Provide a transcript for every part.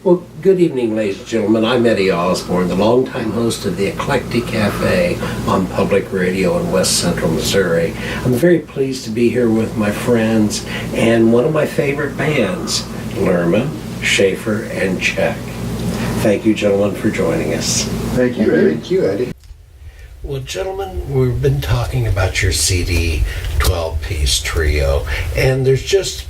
Well, good evening, ladies and gentlemen. I'm Eddie Osborne, the longtime host of the Eclectic Cafe on public radio in West Central Missouri. I'm very pleased to be here with my friends and one of my favorite bands, Luehrman, Shaffer, and Check. Thank you, gentlemen, for joining us. Thank you, Eddie. Thank you, Eddie. Well, gentlemen, we've been talking about your CD 12-piece trio, and there's just,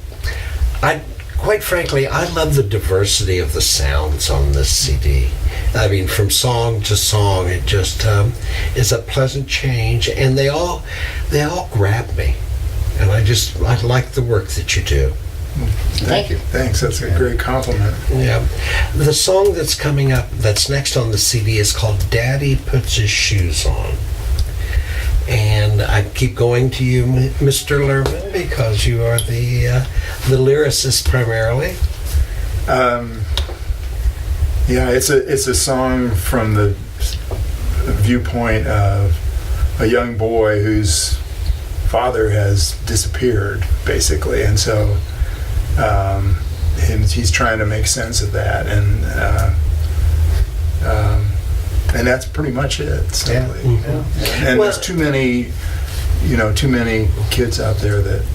quite frankly, I love the diversity of the sounds on this CD. I mean, from song to song, it just is a pleasant change, and they all grab me, and I like the work that you do. Thank you. Thanks. That's a great compliment. Yeah. The song that's coming up, that's next on the CD, is called Daddy Puts His Shoes On. And I keep going to you, Mr. Luehrman, because you are the lyricist primarily. Yeah, it's a song from the viewpoint of a young boy whose father has disappeared, basically, and so he's trying to make sense of that, and that's pretty much it. Simply. Yeah. Mm-hmm. And there's too many kids out there that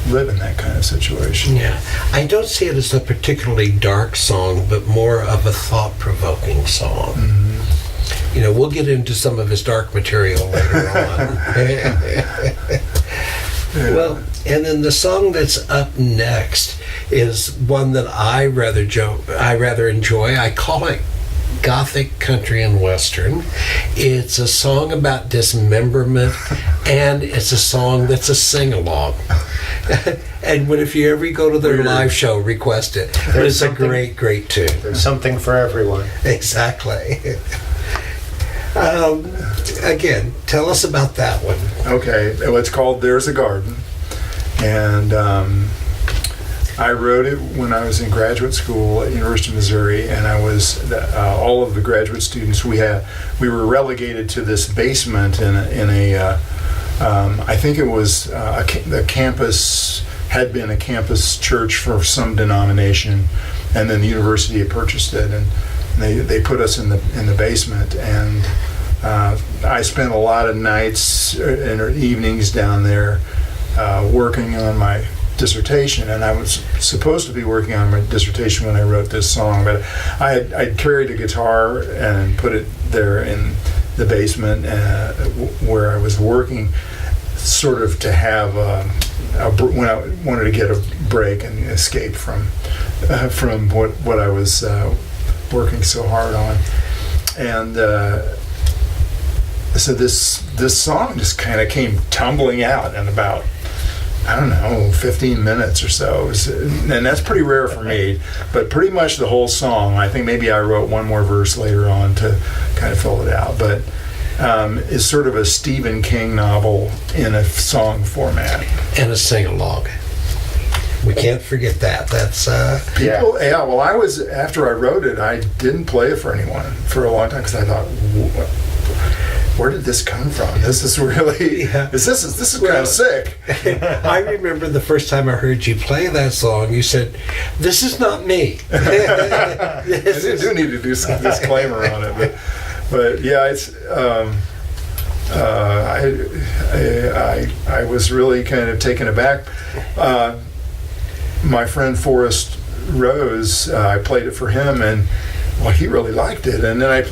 live in that kind of situation. Yeah, I don't see it as a particularly dark song, but more of a thought-provoking song. Mm-hmm. You know, we'll get into some of his dark material later on. Yeah. Well, and then the song that's up next is one that I rather enjoy. I call it Gothic Country and Western. It's a song about dismemberment, and it's a song that's a sing-along. And if you ever go to their live show, request it. It's a great tune. There's something for everyone. Exactly. Again, tell us about that one. Okay, well, it's called There's a Garden, and I wrote it when I was in graduate school at University of Missouri, and I was all of the graduate students we were relegated to this basement in a I think it was the campus had been a campus church for some denomination, and then the university had purchased it, and they put us in the basement, and I spent a lot of nights and evenings down there working on my dissertation, and I was supposed to be working on my dissertation when I wrote this song, but I'd carried a guitar and put it there in the basement where I was working, sort of to have when I wanted to get a break and escape from what I was working so hard on, and so this song just kind of came tumbling out in about, I don't know, 15 minutes or so. And that's pretty rare for me, but pretty much the whole song. I think maybe I wrote one more verse later on to kind of fill it out, but it's sort of a Stephen King novel in a song format. And a sing-along. We can't forget that. That's people. Yeah. Well, after I wrote it, I didn't play it for anyone for a long time because I thought, where did this come from? This is really this is kind of sick. I remember the first time I heard you play that song, you said, "This is not me." I do need to do some disclaimer on it, but yeah, it's. I was really kind of taken aback. My friend Forrest Rose, I played it for him, and well, he really liked it. And then I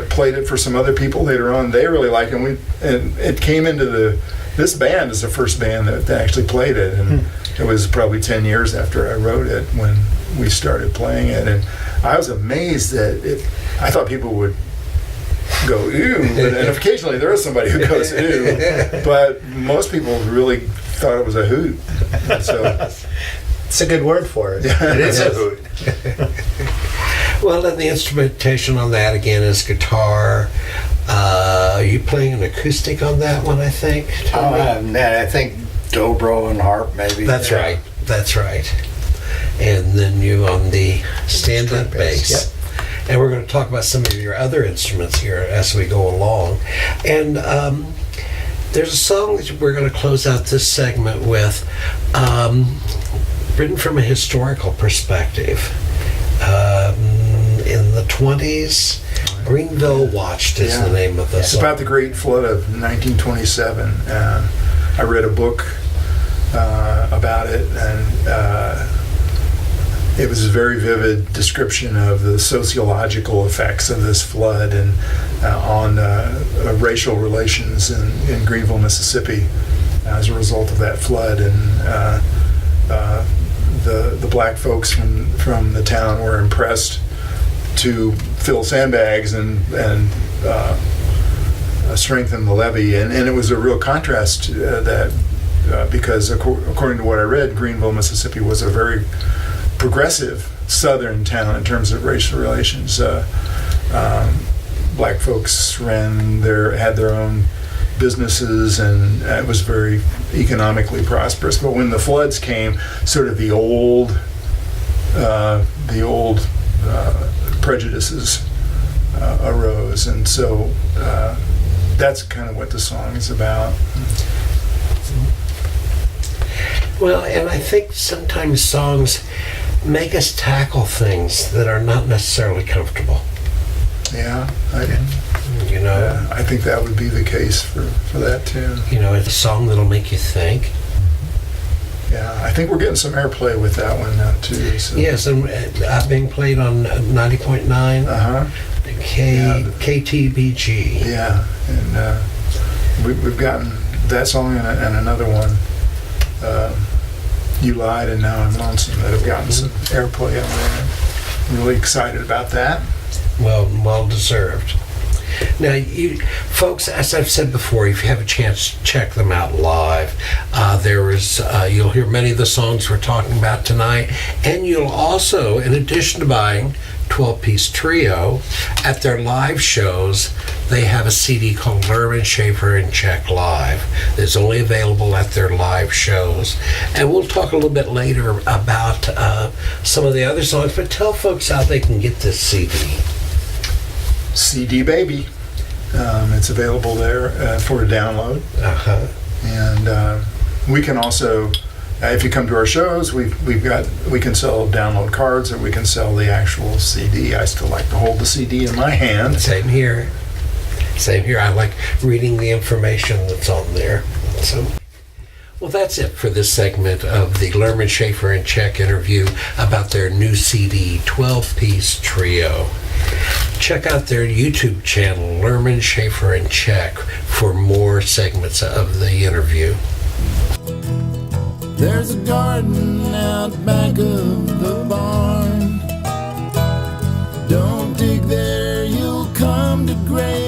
played it for some other people later on. They really liked it. And it came into this band is the first band that actually played it. And it was probably 10 years after I wrote it when we started playing it. And I was amazed that I thought people would go, ew. And occasionally there is somebody who goes, ew. But most people really thought it was a hoot. So it's a good word for it. It is a hoot. Well, and the instrumentation on that, again, is guitar. Are you playing an acoustic on that one, I think? I think dobro and harp, maybe. That's right. And then you on the stand-up bass. Yep. And we're going to talk about some of your other instruments here as we go along. And there's a song that we're going to close out this segment with, written from a historical perspective. in the 20s. Greenville Watched is the name of the It's song. about the Great Flood of 1927. I read a book about it, and it was a very vivid description of the sociological effects of this flood and on racial relations in Greenville, Mississippi, as a result of that flood. And the black folks from the town were impressed to fill sandbags and strengthen the levee. And it was a real contrast that because according to what I read, Greenville, Mississippi was a very progressive southern town in terms of racial relations. Black folks had their own businesses, and it was very economically prosperous. But when the floods came, sort of the old prejudices arose, and so that's kind of what the song is about. Well, and I think sometimes songs make us tackle things that are not necessarily comfortable. Yeah, I think that would be the case for that tune. It's a song that'll make you think. Yeah, I think we're getting some airplay with that one now too. So. Yes, and being played on 90.9 KTBG. Yeah, and we've gotten that song and another one, You Lied and Now I'm Lonesome, that have gotten some airplay on there. I'm really excited about that. Well deserved. Now, you folks, as I've said before, if you have a chance, check them out live. You'll hear many of the songs we're talking about tonight, and you'll also, in addition to buying 12-piece trio, at their live shows, they have a CD called Luehrman, Shaffer Check Live. It's only available at their live shows. And we'll talk a little bit later about some of the other songs, but tell folks how they can get this CD. CD Baby. It's available there for a download. And we can also, if you come to our shows, we can sell download cards, or we can sell the actual CD. I still like to hold the CD in my hand. Same here. I like reading the information that's on there. So, well, that's it for this segment of the Luehrman, Shaffer Check interview about their new CD, 12-piece trio. Check out their YouTube channel, Luehrman, Shaffer Check, for more segments of the interview. There's a garden out back of the barn. Don't dig there, you'll come to grave.